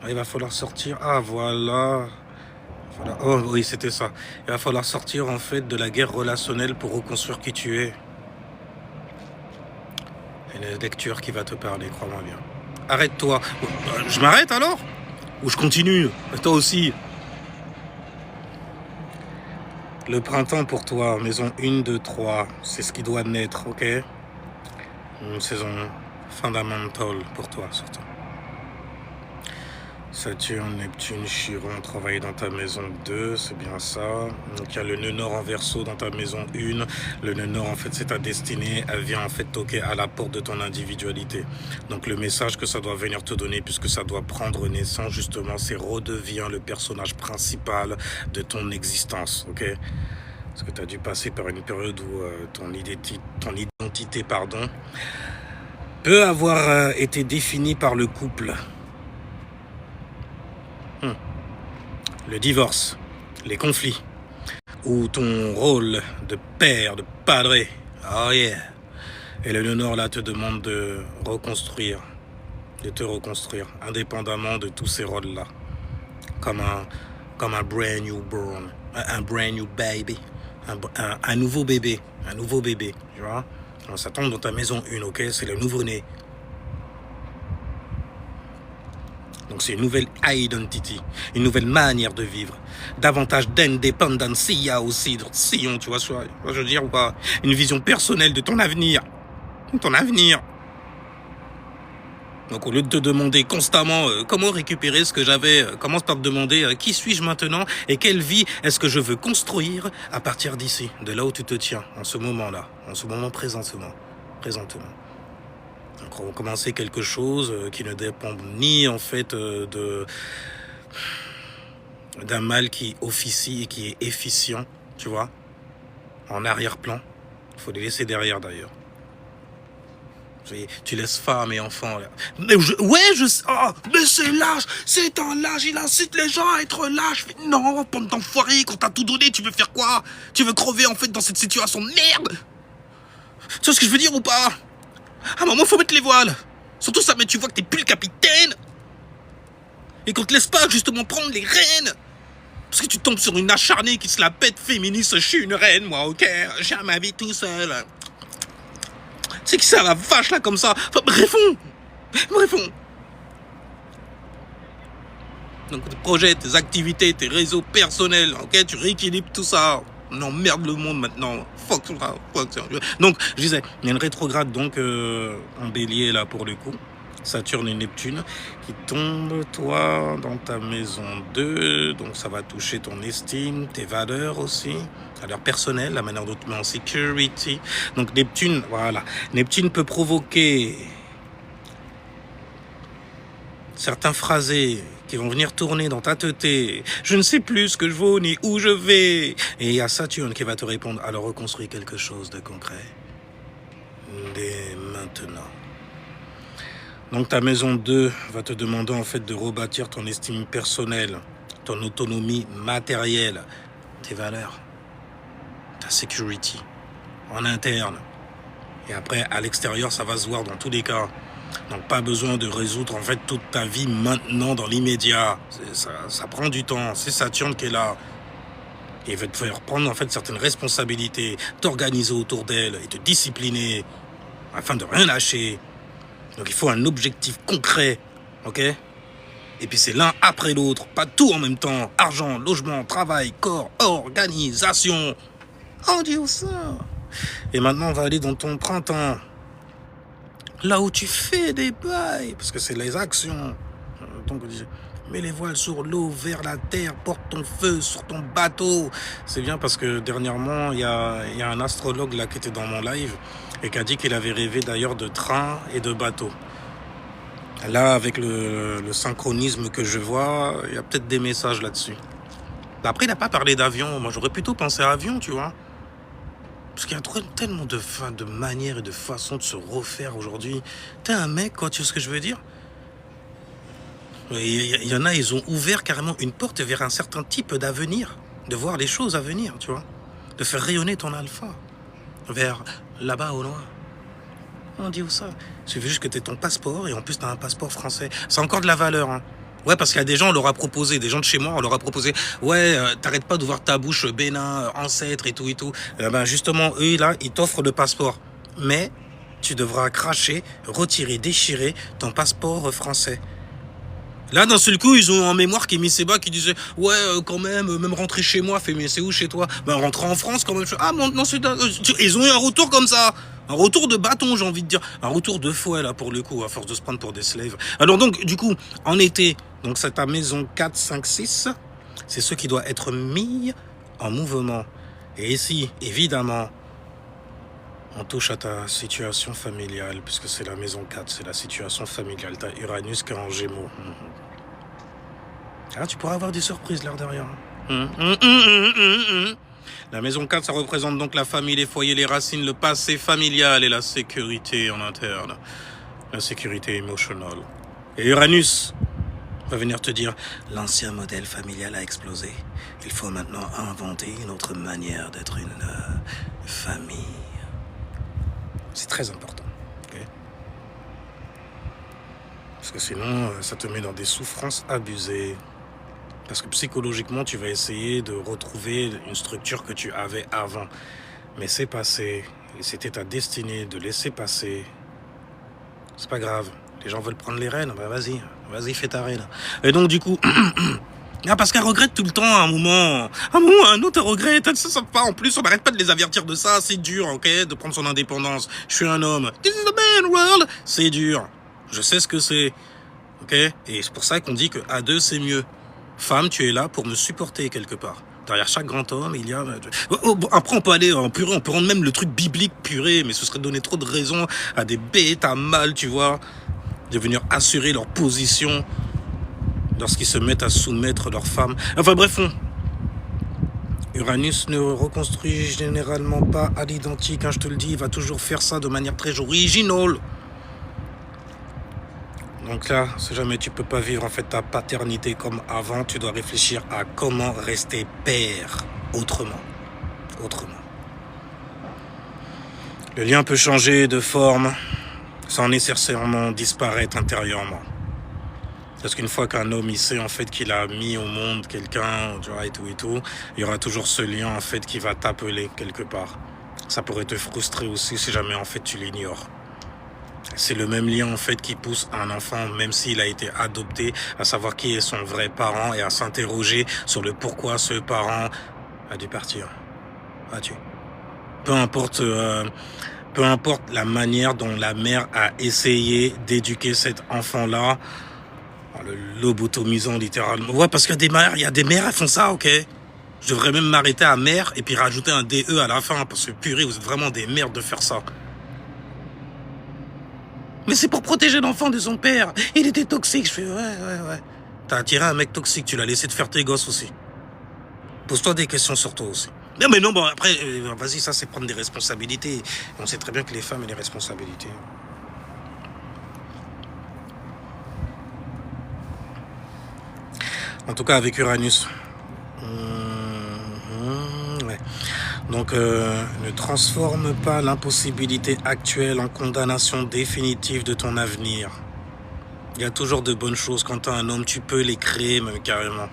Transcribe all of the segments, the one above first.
Il va falloir sortir. Ah, voilà. Voilà. Oh, oui, c'était ça. Il va falloir sortir, en fait, de la guerre relationnelle pour reconstruire qui tu es. Et la lecture qui va te parler, crois-moi bien. Arrête-toi. Je m'arrête alors? Ou je continue? Toi aussi. Le printemps pour toi, maison 1, 2, 3, c'est ce qui doit naître, ok? Une saison fondamentale pour toi, surtout. Saturne, Neptune, Chiron, travailler dans ta maison 2, c'est bien ça. Donc il y a le nœud nord en Verseau dans ta maison 1. Le nœud nord, en fait, c'est ta destinée. Elle vient en fait toquer à la porte de ton individualité. Donc le message que ça doit venir te donner, puisque ça doit prendre naissance, justement, c'est redeviens le personnage principal de ton existence, ok? Parce que tu as dû passer par une période où ton identité, peut avoir été définie par le couple. Le divorce, les conflits, ou ton rôle de père, de padre. Oh yeah. Et le nord là te demande de reconstruire, de te reconstruire, indépendamment de tous ces rôles-là. Comme un brand new born, un brand new baby, un nouveau bébé, tu vois. Alors, ça tombe dans ta maison 1, ok, c'est le nouveau-né. Donc c'est une nouvelle identity, une nouvelle manière de vivre, davantage d'indépendance aussi, tu vois ce que je veux dire ou pas? Une vision personnelle de ton avenir, Donc au lieu de te demander constamment comment récupérer ce que j'avais, commence par te demander qui suis-je maintenant et quelle vie est-ce que je veux construire à partir d'ici, de là où tu te tiens, en ce moment-là, en ce moment présentement. Donc on va commencer quelque chose qui ne dépend ni en fait d'un mal qui officie et qui est efficient, tu vois, en arrière-plan. Il faut les laisser derrière d'ailleurs. Tu laisses femmes et enfants là. Mais mais c'est lâche, c'est un lâche, il incite les gens à être lâches. Non, bande d'enfoirés, quand t'as tout donné, tu veux faire quoi? Tu veux crever en fait dans cette situation de merde? Tu vois ce que je veux dire ou pas? À un moment, faut mettre les voiles. Surtout ça, mais tu vois que t'es plus le capitaine. Et qu'on te laisse pas justement prendre les rênes. Parce que tu tombes sur une acharnée qui se la pète féministe. Je suis une reine, moi, ok? J'ai ma vie tout seul. C'est que ça la vache là comme ça. Enfin, brefons. Donc tes projets, tes activités, tes réseaux personnels, ok? Tu rééquilibres tout ça. On emmerde le monde maintenant. Fuck. Donc, je disais, il y a une rétrograde donc en bélier là pour le coup. Saturne et Neptune qui tombent, toi, dans ta maison 2. Donc ça va toucher ton estime, tes valeurs aussi, valeurs personnelles, la manière dont tu mets en sécurité. Donc Neptune, voilà. Neptune peut provoquer certains phrasés qui vont venir tourner dans ta tête. Je ne sais plus ce que je vaux ni où je vais. Et il y a Saturne qui va te répondre, alors reconstruis quelque chose de concret. Dès maintenant. Donc ta maison 2 va te demander en fait de rebâtir ton estime personnelle, ton autonomie matérielle, tes valeurs, ta sécurité en interne. Et après, à l'extérieur, ça va se voir dans tous les cas. Donc pas besoin de résoudre en fait toute ta vie maintenant dans l'immédiat. Ça prend du temps. C'est Saturne qui est là. Et il va te faire prendre en fait certaines responsabilités, t'organiser autour d'elle et te discipliner afin de rien lâcher. Donc il faut un objectif concret, ok? Et puis c'est l'un après l'autre, pas tout en même temps. Argent, logement, travail, corps, organisation. Oh Dieu ça. Et maintenant on va aller dans ton printemps. Là où tu fais des bails, parce que c'est les actions. Donc mets les voiles sur l'eau, vers la terre, porte ton feu sur ton bateau. C'est bien parce que dernièrement, il y a un astrologue là qui était dans mon live et qui a dit qu'il avait rêvé d'ailleurs de train et de bateau. Là, avec le synchronisme que je vois, il y a peut-être des messages là-dessus. Après, il n'a pas parlé d'avion. Moi, j'aurais plutôt pensé à avion, tu vois. Parce qu'il y a tellement de manières et de façons de se refaire aujourd'hui. T'es un mec, quoi, tu vois ce que je veux dire? Il y en a, ils ont ouvert carrément une porte vers un certain type d'avenir, de voir les choses à venir, tu vois, de faire rayonner ton alpha vers là-bas au loin. On dit où ça? Il suffit juste que tu aies ton passeport et en plus tu as un passeport français. C'est encore de la valeur, hein. Ouais, parce qu'il y a des gens, on leur a proposé, des gens de chez moi, on leur a proposé, ouais, t'arrêtes pas d'ouvrir ta bouche, Bénin, ancêtre et tout et tout. Ben justement, eux, là, ils t'offrent le passeport. Mais tu devras cracher, retirer, déchirer ton passeport français. Là, d'un seul coup, ils ont en mémoire Kémy Séba qui disait ouais, quand même rentrer chez moi, fait mais c'est où chez toi? Ben rentrer en France quand même. Ah non, c'est ils ont eu un retour comme ça. Un retour de bâton, j'ai envie de dire. Un retour de fouet, là, pour le coup, à force de se prendre pour des slaves. Alors donc, du coup, en été, donc c'est ta maison 4, 5, 6, c'est ce qui doit être mis en mouvement. Et ici, évidemment, on touche à ta situation familiale, puisque c'est la maison 4, c'est la situation familiale. T'as Uranus qui est en Gémeaux. Ah, tu pourras avoir des surprises là derrière. La maison 4, ça représente donc la famille, les foyers, les racines, le passé familial et la sécurité en interne. La sécurité émotionnelle. Et Uranus va venir te dire, l'ancien modèle familial a explosé. Il faut maintenant inventer une autre manière d'être une famille. C'est très important. Okay? Parce que sinon, ça te met dans des souffrances abusées. Parce que psychologiquement, tu vas essayer de retrouver une structure que tu avais avant. Mais c'est passé. Et c'était ta destinée de laisser passer. C'est pas grave. Les gens veulent prendre les rênes. Ben vas-y, fais ta reine. Et donc, du coup... Ah, parce qu'elle regrette tout le temps, à un moment, un autre, elle regrette, elle se sent pas, en plus, on n'arrête pas de les avertir de ça, c'est dur, ok, de prendre son indépendance. Je suis un homme. This is the man world. C'est dur. Je sais ce que c'est, ok. Et c'est pour ça qu'on dit que à deux, c'est mieux. Femme, tu es là pour me supporter quelque part. Derrière chaque grand homme, il y a... Après, on peut aller en purée, on peut rendre même le truc biblique purée, mais ce serait donner trop de raisons à des bêtes à mal, tu vois, de venir assurer leur position lorsqu'ils se mettent à soumettre leurs femmes. Enfin bref, Uranus ne reconstruit généralement pas à l'identique, hein, je te le dis, il va toujours faire ça de manière très originale. Donc là, si jamais tu peux pas vivre en fait ta paternité comme avant, tu dois réfléchir à comment rester père autrement. Le lien peut changer de forme sans nécessairement disparaître intérieurement. Parce qu'une fois qu'un homme il sait en fait qu'il a mis au monde quelqu'un, tu vois, et tout, il y aura toujours ce lien en fait qui va t'appeler quelque part. Ça pourrait te frustrer aussi si jamais en fait tu l'ignores. C'est le même lien en fait qui pousse un enfant, même s'il a été adopté, à savoir qui est son vrai parent et à s'interroger sur le pourquoi ce parent a dû partir. Peu importe la manière dont la mère a essayé d'éduquer cet enfant-là, en le lobotomisant littéralement. Ouais, parce qu'il y a des mères, elles font ça, ok. Je devrais même m'arrêter à mère et puis rajouter un DE à la fin, parce que purée, vous êtes vraiment des merdes de faire ça. Mais c'est pour protéger l'enfant de son père. Il était toxique. Je fais ouais. T'as attiré un mec toxique, tu l'as laissé te faire tes gosses aussi. Pose-toi des questions sur toi aussi. Non mais non, bon après, vas-y, ça c'est prendre des responsabilités. On sait très bien que les femmes ont des responsabilités. En tout cas avec Uranus. Ouais. Donc ne transforme pas l'impossibilité actuelle en condamnation définitive de ton avenir. Il y a toujours de bonnes choses. Quand t'es un homme, tu peux les créer même carrément.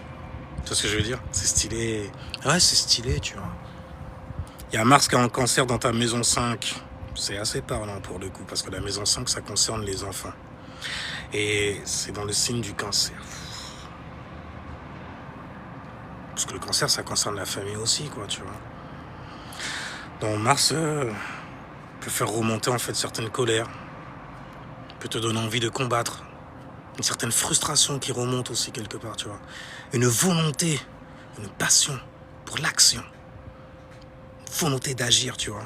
Tu vois ce que je veux dire? C'est stylé. Ouais, c'est stylé, tu vois. Il y a Mars qui est en cancer dans ta maison 5. C'est assez parlant pour le coup, parce que la maison 5, ça concerne les enfants. Et c'est dans le signe du cancer. Parce que le cancer, ça concerne la famille aussi, quoi, tu vois. Donc Mars peut faire remonter en fait certaines colères, peut te donner envie de combattre, une certaine frustration qui remonte aussi quelque part, tu vois. Une volonté, une passion pour l'action, une volonté d'agir, tu vois.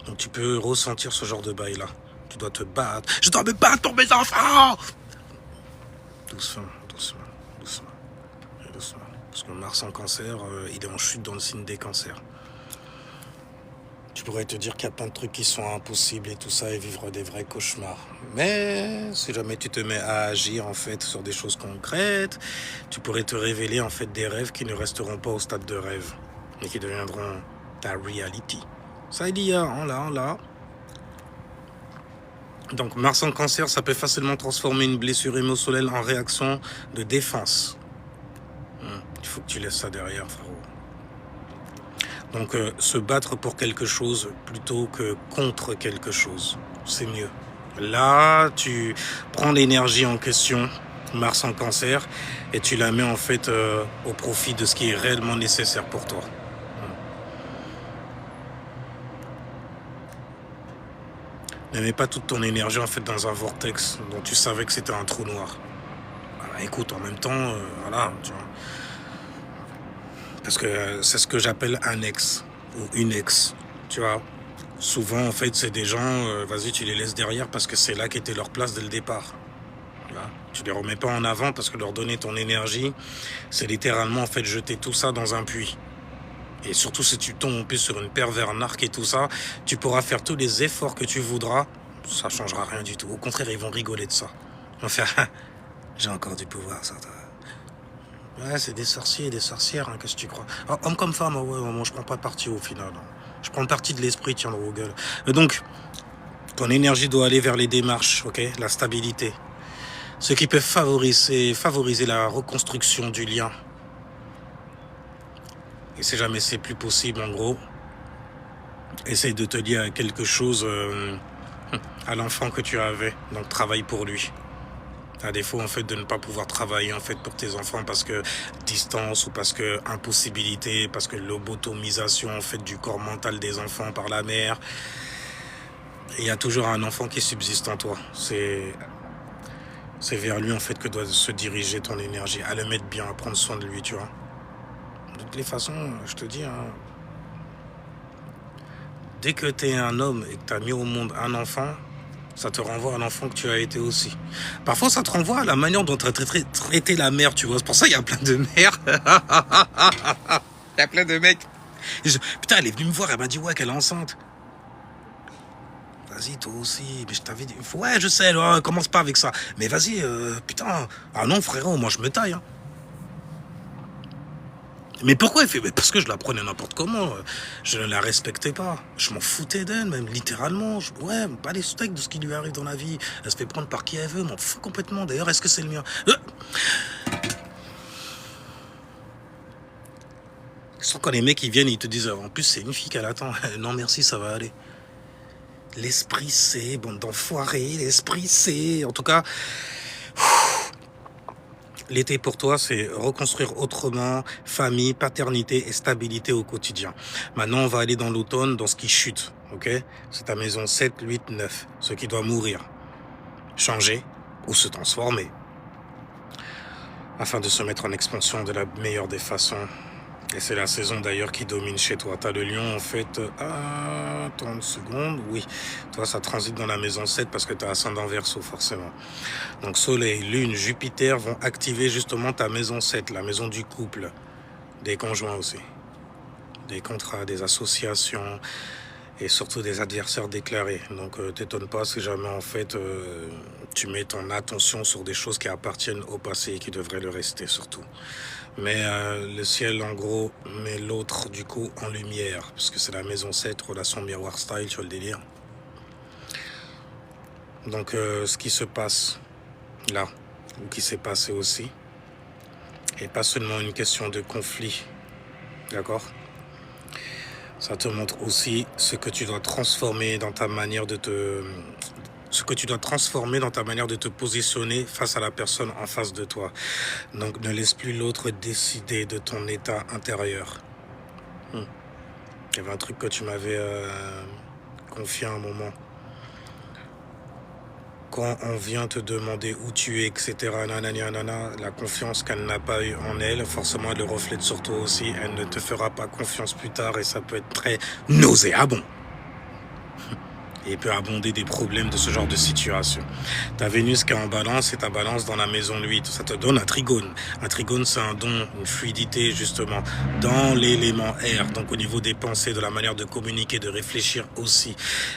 Donc tu peux ressentir ce genre de bail-là. Tu dois te battre. Je dois me battre pour mes enfants. Doucement. Parce que Mars en cancer, il est en chute dans le signe des cancers. Tu pourrais te dire qu'il y a plein de trucs qui sont impossibles et tout ça, et vivre des vrais cauchemars. Mais si jamais tu te mets à agir en fait sur des choses concrètes, tu pourrais te révéler en fait des rêves qui ne resteront pas au stade de rêve, mais qui deviendront ta reality. Ça il y a, on l'a. Donc Mars en Cancer, ça peut facilement transformer une blessure émotionnelle en réaction de défense. Il faut que tu laisses ça derrière, frérot. Donc se battre pour quelque chose plutôt que contre quelque chose, c'est mieux. Là, tu prends l'énergie en question, Mars en Cancer, et tu la mets en fait au profit de ce qui est réellement nécessaire pour toi. Ne mets pas toute ton énergie en fait dans un vortex dont tu savais que c'était un trou noir. Alors, écoute, en même temps, voilà, tu vois. Parce que c'est ce que j'appelle un ex ou une ex, tu vois. Souvent, en fait, c'est des gens, vas-y, tu les laisses derrière parce que c'est là qu'était leur place dès le départ. Tu vois. Tu les remets pas en avant parce que leur donner ton énergie, c'est littéralement, en fait, jeter tout ça dans un puits. Et surtout, si tu tombes en plus sur une pervers narque et tout ça, tu pourras faire tous les efforts que tu voudras, ça changera rien du tout. Au contraire, ils vont rigoler de ça. Ils vont faire, j'ai encore du pouvoir, ça. Ouais, c'est des sorciers et des sorcières, hein, qu'est-ce que tu crois? Ah, homme comme femme, ouais, moi je prends pas parti au final. Hein. Je prends parti de l'esprit, tiens, vos gueules. Donc, ton énergie doit aller vers les démarches, ok? La stabilité. Ce qui peut favoriser la reconstruction du lien. Et si jamais c'est plus possible, en gros, essaye de te lier à quelque chose, à l'enfant que tu avais. Donc, travaille pour lui. À défaut en fait de ne pas pouvoir travailler en fait pour tes enfants parce que distance ou parce que impossibilité, parce que lobotomisation en fait du corps mental des enfants par la mère. Il y a toujours un enfant qui subsiste en toi. C'est vers lui en fait que doit se diriger ton énergie, à le mettre bien, à prendre soin de lui, tu vois. De toutes les façons, je te dis, hein, dès que tu es un homme et que tu as mis au monde un enfant, ça te renvoie à l'enfant que tu as été aussi. Parfois, ça te renvoie à la manière dont tu as traité la mère, tu vois. C'est pour ça qu'il y a plein de mères. Il y a plein de mecs. Putain, elle est venue me voir, elle m'a dit, ouais, qu'elle est enceinte. Vas-y, toi aussi. Mais je t'avais dit, ouais, je sais, là, commence pas avec ça. Mais vas-y, putain. Ah non, frérot, moi, je me taille. Hein. Mais pourquoi elle fait? Parce que je la prenais n'importe comment. Je ne la respectais pas. Je m'en foutais d'elle, même littéralement. Ouais, pas les steaks de ce qui lui arrive dans la vie. Elle se fait prendre par qui elle veut, m'en fous complètement. D'ailleurs, est-ce que c'est le mien? Sans quand les mecs ils viennent et ils te disent en plus c'est une fille qu'elle attend. Non merci, ça va aller. L'esprit c'est, bande d'enfoirés, l'esprit c'est. En tout cas, l'été pour toi, c'est reconstruire autrement, famille, paternité et stabilité au quotidien. Maintenant, on va aller dans l'automne, dans ce qui chute, ok? C'est ta maison 7, 8, 9, ce qui doit mourir, changer ou se transformer, afin de se mettre en expansion de la meilleure des façons. Et c'est la saison d'ailleurs qui domine chez toi. T'as le lion en fait, attends une seconde, oui. Toi ça transite dans la maison 7 parce que t'as ascendant Verseau forcément. Donc Soleil, Lune, Jupiter vont activer justement ta maison 7, la maison du couple, des conjoints aussi. Des contrats, des associations et surtout des adversaires déclarés. Donc t'étonne pas si jamais en fait tu mets ton attention sur des choses qui appartiennent au passé et qui devraient le rester surtout. Mais le ciel, en gros, met l'autre, du coup, en lumière. Parce que c'est la maison 7, relation miroir style, tu vois le délire. Donc, ce qui se passe là, ou qui s'est passé aussi, et pas seulement une question de conflit, d'accord? Ça te montre aussi ce que tu dois transformer dans ta manière de te... ce que tu dois transformer dans ta manière de te positionner face à la personne en face de toi. Donc ne laisse plus l'autre décider de ton état intérieur. Il y avait un truc que tu m'avais confié à un moment. Quand on vient te demander où tu es, etc., nanana, la confiance qu'elle n'a pas eue en elle, forcément elle le reflète sur toi aussi. Elle ne te fera pas confiance plus tard et ça peut être très nauséabond. Et peut abonder des problèmes de ce genre de situation. Ta Vénus qui est en balance et ta balance dans la maison 8, ça te donne un trigone. Un trigone, c'est un don, une fluidité justement dans l'élément air, donc au niveau des pensées, de la manière de communiquer, de réfléchir aussi.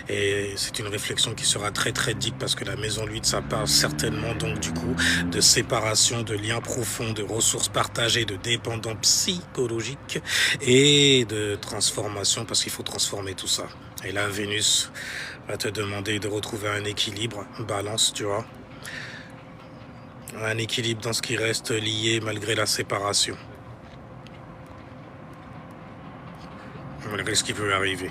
Et c'est une réflexion qui sera très très deep parce que la maison 8, ça parle certainement donc du coup de séparation, de liens profonds, de ressources partagées, de dépendance psychologique et de transformation parce qu'il faut transformer tout ça. Et là, Vénus va te demander de retrouver un équilibre, balance, tu vois. Un équilibre dans ce qui reste lié malgré la séparation. Malgré ce qui peut arriver.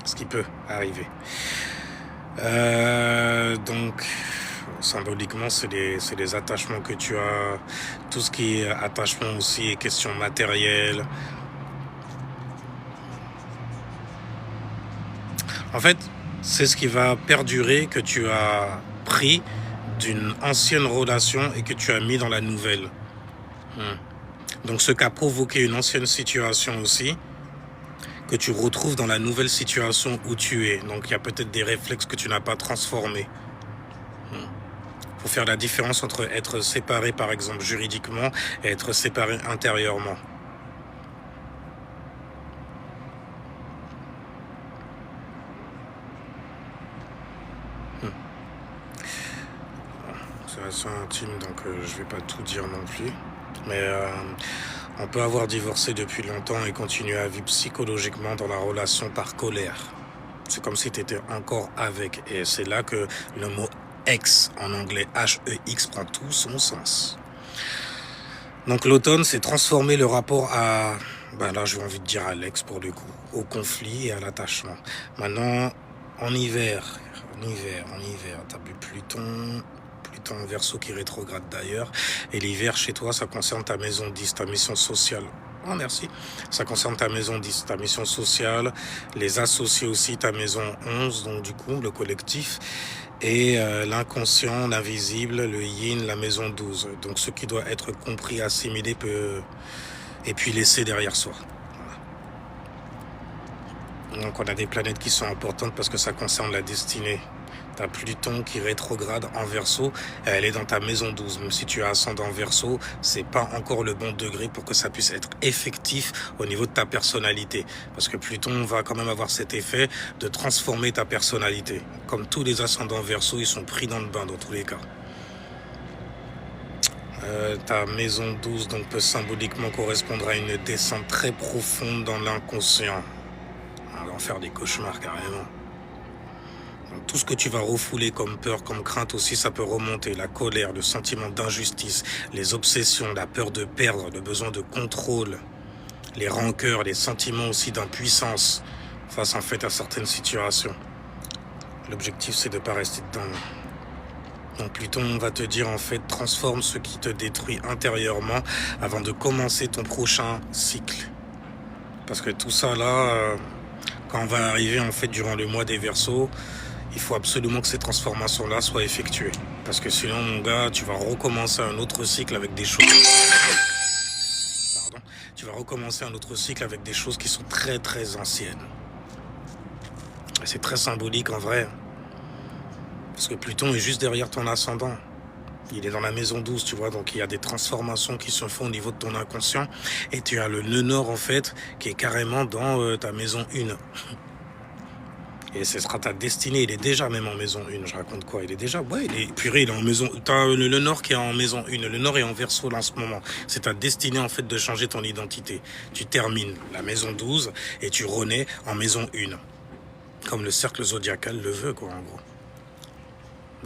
Ce qui peut arriver. Donc, symboliquement, c'est des attachements que tu as. Tout ce qui est attachement aussi est question matérielle. En fait, c'est ce qui va perdurer que tu as pris d'une ancienne relation et que tu as mis dans la nouvelle. Donc ce qui a provoqué une ancienne situation aussi, que tu retrouves dans la nouvelle situation où tu es. Donc il y a peut-être des réflexes que tu n'as pas transformés. Il faut faire la différence entre être séparé par exemple juridiquement et être séparé intérieurement. C'est assez intime, donc je vais pas tout dire non plus. Mais on peut avoir divorcé depuis longtemps et continuer à vivre psychologiquement dans la relation par colère. C'est comme si tu étais encore avec. Et c'est là que le mot ex, en anglais H-E-X, prend tout son sens. Donc l'automne, c'est transformer le rapport à... Ben là, j'ai envie de dire à l'ex pour le coup, au conflit et à l'attachement. Maintenant, en hiver, t'as vu Pluton en Verseau qui rétrograde d'ailleurs. Et l'hiver, chez toi, ça concerne ta maison 10, ta mission sociale. Oh, merci. Ça concerne ta maison 10, ta mission sociale, les associés aussi, ta maison 11, donc du coup, le collectif, et l'inconscient, l'invisible, le yin, la maison 12. Donc ce qui doit être compris, assimilé, et puis laissé derrière soi. Voilà. Donc on a des planètes qui sont importantes parce que ça concerne la destinée. T'as Pluton qui rétrograde en Verseau, elle est dans ta maison 12. Même si tu as ascendant Verseau, c'est pas encore le bon degré pour que ça puisse être effectif au niveau de ta personnalité. Parce que Pluton va quand même avoir cet effet de transformer ta personnalité. Comme tous les ascendants Verseau, ils sont pris dans le bain dans tous les cas. Ta maison 12 donc peut symboliquement correspondre à une descente très profonde dans l'inconscient. On va en faire des cauchemars carrément. Tout ce que tu vas refouler comme peur, comme crainte aussi, ça peut remonter. La colère, le sentiment d'injustice, les obsessions, la peur de perdre, le besoin de contrôle, les rancœurs, les sentiments aussi d'impuissance face en fait à certaines situations. L'objectif, c'est de ne pas rester dedans. Donc Pluton va te dire en fait, transforme ce qui te détruit intérieurement avant de commencer ton prochain cycle. Parce que tout ça là, quand on va arriver en fait durant le mois des Verseaux, il faut absolument que ces transformations-là soient effectuées. Parce que sinon, mon gars, tu vas recommencer un autre cycle avec des choses... Pardon. Tu vas recommencer un autre cycle avec des choses qui sont très très anciennes. Et c'est très symbolique en vrai. Parce que Pluton est juste derrière ton ascendant. Il est dans la maison 12, tu vois, donc il y a des transformations qui se font au niveau de ton inconscient. Et tu as le nœud nord, en fait, qui est carrément dans ta maison 1. Et ce sera ta destinée. Il est déjà même en maison 1. Je raconte quoi? Il est déjà... Ouais, il est purée, il est en maison... T'as le nord qui est en maison 1. Le nord est en Verseau là, en ce moment. C'est ta destinée, en fait, de changer ton identité. Tu termines la maison 12 et tu renais en maison 1. Comme le cercle zodiacal le veut, quoi, en gros.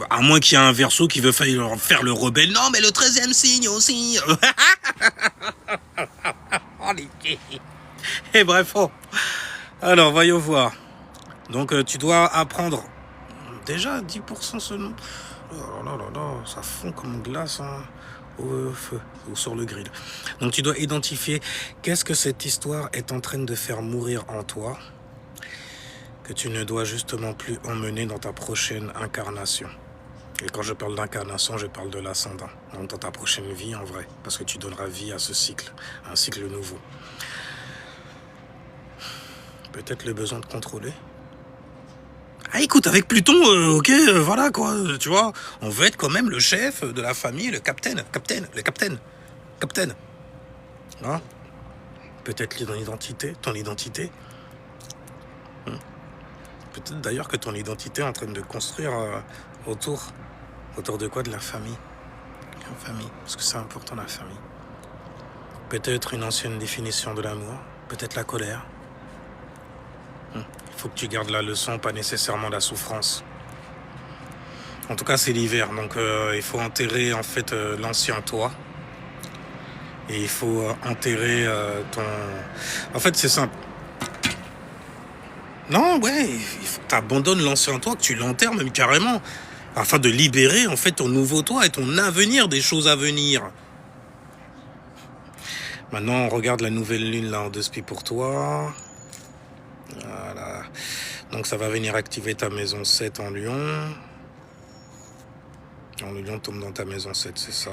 À moins qu'il y ait un Verseau qui veut faire le rebelle. Non, mais le 13e signe aussi. Et bref, oh. Alors, voyons voir. Donc, tu dois apprendre déjà 10% seulement. Oh là là là, ça fond comme glace hein, au feu ou sur le grill. Donc, tu dois identifier qu'est-ce que cette histoire est en train de faire mourir en toi que tu ne dois justement plus emmener dans ta prochaine incarnation. Et quand je parle d'incarnation, je parle de l'ascendant. Donc, dans ta prochaine vie, en vrai. Parce que tu donneras vie à ce cycle, un cycle nouveau. Peut-être le besoin de contrôler. Ah écoute, avec Pluton, ok, voilà quoi, tu vois, on veut être quand même le chef de la famille, le capitaine. Hein? Peut-être ton identité. Peut-être d'ailleurs que ton identité est en train de construire autour de quoi? De la famille. La famille, parce que c'est important la famille. Peut-être une ancienne définition de l'amour, peut-être la colère. Il faut que tu gardes la leçon, pas nécessairement la souffrance. En tout cas, c'est l'hiver, donc il faut enterrer en fait l'ancien toi. Et il faut enterrer ton... En fait, c'est simple. Non, ouais, il faut que tu abandonnes l'ancien toi, que tu l'enterres même carrément, afin de libérer en fait ton nouveau toi et ton avenir, des choses à venir. Maintenant, on regarde la nouvelle lune là en 2 spi pour toi. Voilà. Donc ça va venir activer ta maison 7 en Lion. Le Lion tombe dans ta maison 7, c'est ça.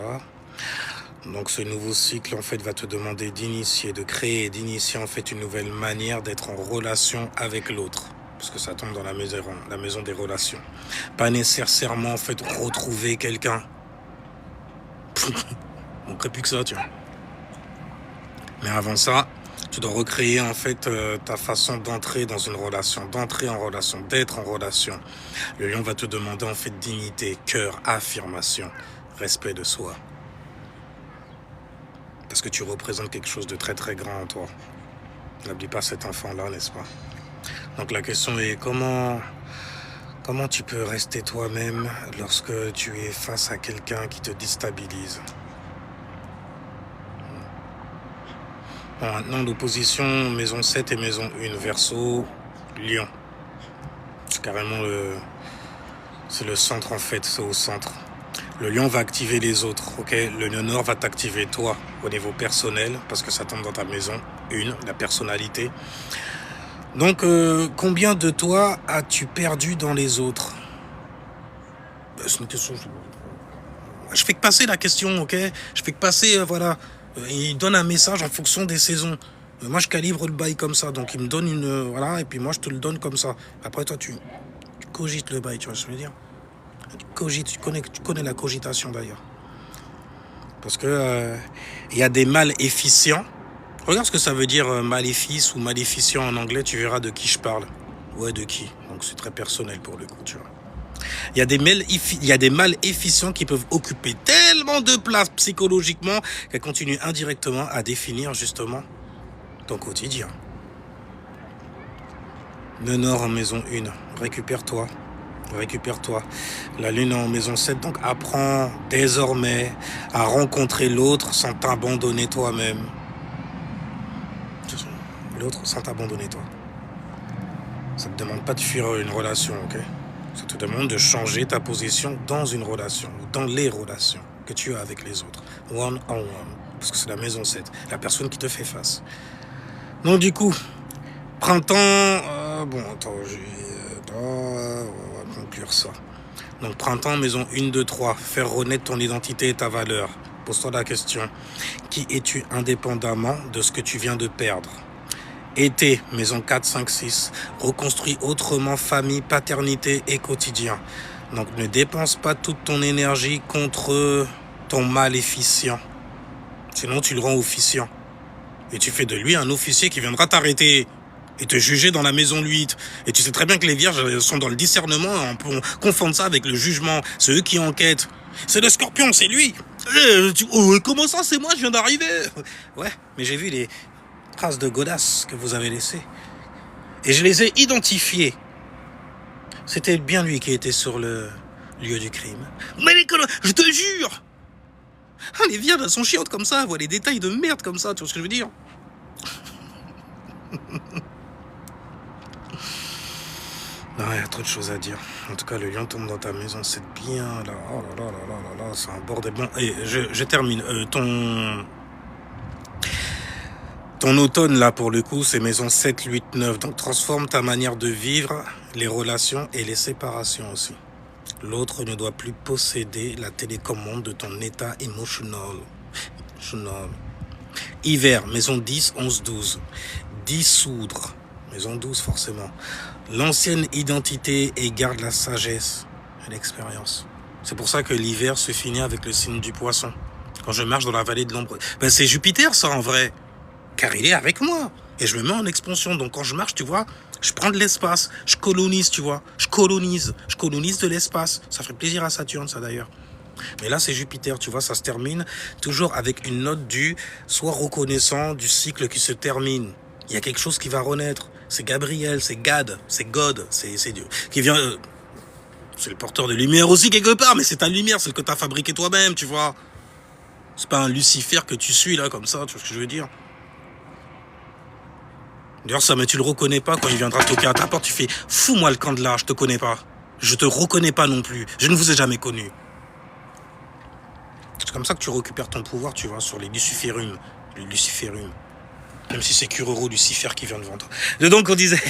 Donc ce nouveau cycle en fait va te demander d'initier, de créer et d'initier en fait une nouvelle manière d'être en relation avec l'autre. Parce que ça tombe dans la maison des relations. Pas nécessairement en fait retrouver quelqu'un. On ne crée plus que ça, tu vois. Mais avant ça, tu dois recréer en fait ta façon d'entrer dans une relation, d'entrer en relation, d'être en relation. Le Lion va te demander en fait dignité, cœur, affirmation, respect de soi. Parce que tu représentes quelque chose de très très grand en toi. N'oublie pas cet enfant-là, n'est-ce pas? Donc la question est comment tu peux rester toi-même lorsque tu es face à quelqu'un qui te déstabilise? Bon, maintenant l'opposition maison 7 et maison 1, Verseau, Lion. C'est carrément c'est le centre en fait, c'est au centre. Le Lion va activer les autres, ok? Le Lion Nord va t'activer toi au niveau personnel, parce que ça tombe dans ta maison 1, la personnalité. Donc, combien de toi as-tu perdu dans les autres? C'est une question. Je fais que passer la question, ok? Je fais que passer, voilà. Il donne un message en fonction des saisons. Moi, je calibre le bail comme ça, donc il me donne une... voilà, et puis moi, je te le donne comme ça. Après, toi, tu cogites le bail, tu vois ce que je veux dire? Cogite, tu connais la cogitation d'ailleurs. Parce que il y a des maléficients. Regarde ce que ça veut dire maléfice ou maléficient en anglais, tu verras de qui je parle. Ouais, de qui. Donc c'est très personnel pour le coup, tu vois. Il y a des maléficients qui peuvent occuper tellement de place psychologiquement qu'elles continuent indirectement à définir justement ton quotidien. Le Nord en maison 1, récupère-toi. La lune en maison 7, donc apprends désormais à rencontrer l'autre sans t'abandonner toi-même. L'autre sans t'abandonner toi. Ça ne te demande pas de fuir une relation, ok? Ça te demande de changer ta position dans une relation, ou dans les relations que tu as avec les autres. One on one. Parce que c'est la maison 7, la personne qui te fait face. Donc du coup, printemps... on va conclure ça. Donc printemps, maison 1, 2, 3. Faire renaître ton identité et ta valeur. Pose-toi la question. Qui es-tu indépendamment de ce que tu viens de perdre? Été, maison 4, 5, 6. Reconstruis autrement famille, paternité et quotidien. Donc ne dépense pas toute ton énergie contre ton maléficient. Sinon tu le rends officiant. Et tu fais de lui un officier qui viendra t'arrêter et te juger dans la maison 8. Et tu sais très bien que les vierges sont dans le discernement. On peut confondre ça avec le jugement. C'est eux qui enquêtent. C'est le scorpion, c'est lui. Comment ça, c'est moi, je viens d'arriver. Ouais, mais j'ai vu les traces de godasses que vous avez laissées. Et je les ai identifiées. C'était bien lui qui était sur le lieu du crime. Mais les colons, je te jure. Ah, les vierges, elles sont chiantes comme ça. Elles voient les détails de merde comme ça. Tu vois ce que je veux dire? Non, il y a trop de choses à dire. En tout cas, le Lion tombe dans ta maison, c'est bien là. Oh là là là là là, c'est un bordel. Bon, et je termine. Ton automne, là, pour le coup, c'est maison 7, 8, 9. Donc, transforme ta manière de vivre, les relations et les séparations aussi. L'autre ne doit plus posséder la télécommande de ton état émotionnel. Hiver, maison 10, 11, 12. Dissoudre. Maison 12, forcément. L'ancienne identité et garde la sagesse et l'expérience. C'est pour ça que l'hiver se finit avec le signe du poisson. Quand je marche dans la vallée de l'ombre, ben c'est Jupiter ça en vrai. Car il est avec moi. Et je me mets en expansion. Donc quand je marche, tu vois, je prends de l'espace. Je colonise, tu vois. Je colonise de l'espace. Ça ferait plaisir à Saturne, ça d'ailleurs. Mais là, c'est Jupiter, tu vois, ça se termine toujours avec une note du sois reconnaissant du cycle qui se termine. Il y a quelque chose qui va renaître. C'est Gabriel, c'est Gad, c'est God, c'est Dieu. Qui vient... c'est le porteur de lumière aussi quelque part, mais c'est ta lumière, celle que tu as fabriquée toi-même, tu vois. C'est pas un Lucifer que tu suis là, comme ça, tu vois ce que je veux dire. D'ailleurs, ça, mais tu le reconnais pas quand il viendra toquer à ta porte, tu fais « Fous-moi le camp de là, je te connais pas. Je te reconnais pas non plus. Je ne vous ai jamais connu. » C'est comme ça que tu récupères ton pouvoir, tu vois, sur les Luciférums. Les Luciférums. Même si c'est Kuroro Lucifer qui vient devant toi. Et donc, on disait...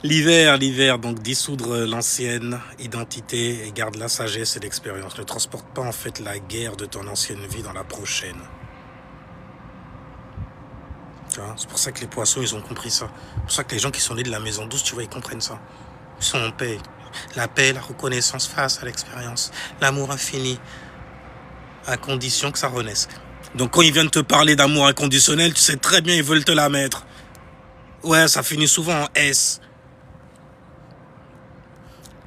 L'hiver, donc dissoudre l'ancienne identité et garde la sagesse et l'expérience. Ne transporte pas en fait la guerre de ton ancienne vie dans la prochaine. Tu vois, c'est pour ça que les poissons, ils ont compris ça. C'est pour ça que les gens qui sont nés de la maison douce, tu vois, ils comprennent ça. Ils sont en paix. La paix, la reconnaissance face à l'expérience. L'amour infini. À condition que ça renaisse. Donc quand ils viennent te parler d'amour inconditionnel, tu sais très bien, ils veulent te la mettre. Ouais, ça finit souvent en S.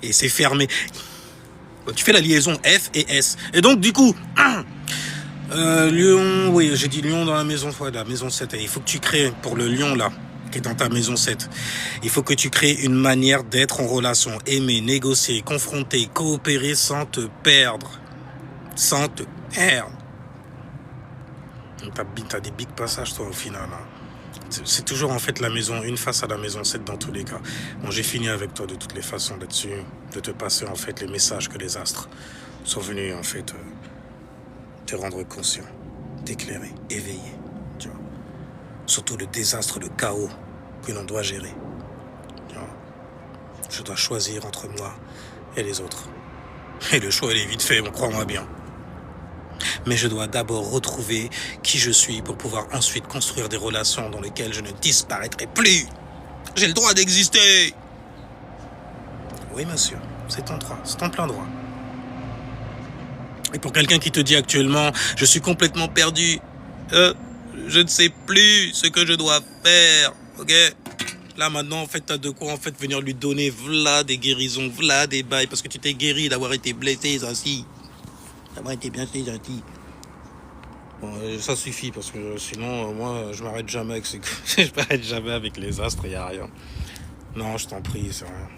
Et c'est fermé. Tu fais la liaison F et S. Et donc, du coup, lion, oui, j'ai dit lion dans la maison, ouais, la maison 7. Et il faut que tu crées, pour le lion, là, qui est dans ta maison 7, il faut que tu crées une manière d'être en relation, aimer, négocier, confronter, coopérer sans te perdre. Sans te perdre. T'as des big passages, toi, au final, hein. C'est toujours en fait la maison 1 face à la maison 7 dans tous les cas. Bon, j'ai fini avec toi de toutes les façons là-dessus, de te passer en fait les messages que les astres sont venus en fait te rendre conscient, t'éclairer, éveiller, tu vois. Surtout le désastre, le chaos que l'on doit gérer. Tu vois. Je dois choisir entre moi et les autres. Et le choix, il est vite fait, crois-moi bien. Mais je dois d'abord retrouver qui je suis pour pouvoir ensuite construire des relations dans lesquelles je ne disparaîtrai plus. J'ai le droit d'exister. Oui, monsieur, c'est ton droit, c'est ton plein droit. Et pour quelqu'un qui te dit actuellement, je suis complètement perdu, je ne sais plus ce que je dois faire, ok? Là, maintenant, en fait, t'as de quoi, en fait, venir lui donner, v'là des guérisons, v'là des bails, parce que tu t'es guéri d'avoir été blessé, ainsi. D'avoir été bien gentil. Bon, ça suffit, parce que sinon, moi, je m'arrête jamais avec je m'arrête jamais avec les astres, il n'y a rien. Non, je t'en prie, c'est rien.